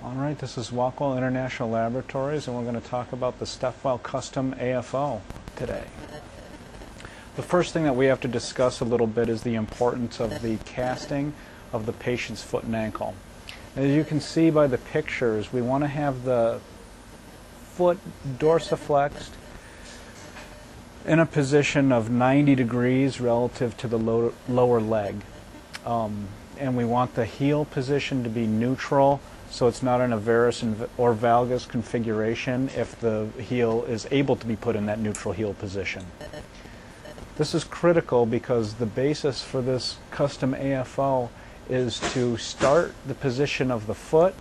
Alright, this is Walkwell International Laboratories, and we're going to talk about the Stepwell Custom AFO today. The first thing that we have to discuss a little bit is the importance of the casting of the patient's foot and ankle. As you can see by the pictures, we want to have the foot dorsiflexed in a position of 90 degrees relative to the lower leg. And we want the heel position to be neutral, so it's not in a varus or valgus configuration if the heel is able to be put in that neutral heel position. This is critical because the basis for this custom AFO is to start the position of the foot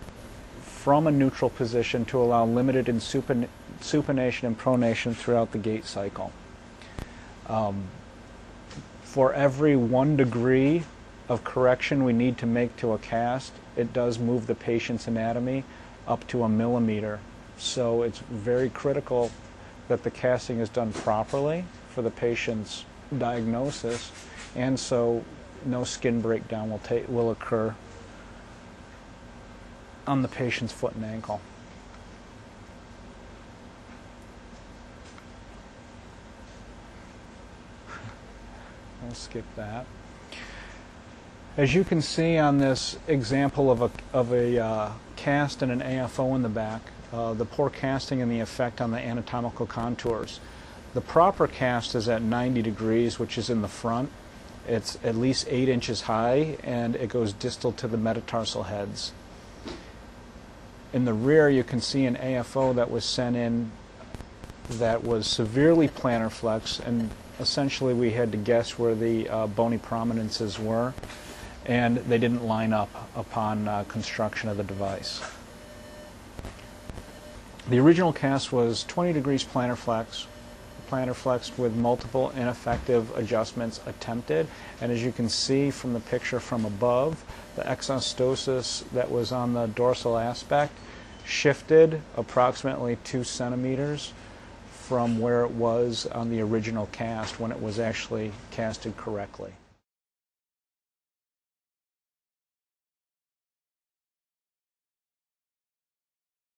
from a neutral position to allow limited supination and pronation throughout the gait cycle. For every 1 degree of correction we need to make to a cast, it does move the patient's anatomy up to 1 millimeter. So it's very critical that the casting is done properly for the patient's diagnosis, and so no skin breakdown will occur on the patient's foot and ankle. I'll skip that. As you can see on this example of a cast and an AFO in the back, the poor casting and the effect on the anatomical contours. The proper cast is at 90 degrees, which is in the front. It's at least 8 inches high, and it goes distal to the metatarsal heads. In the rear, you can see an AFO that was sent in that was severely plantar flex, and essentially we had to guess where the bony prominences were, and they didn't line up upon construction of the device. The original cast was 20 degrees plantar flexed with multiple ineffective adjustments attempted, and as you can see from the picture from above, the exostosis that was on the dorsal aspect shifted approximately 2 centimeters from where it was on the original cast when it was actually casted correctly.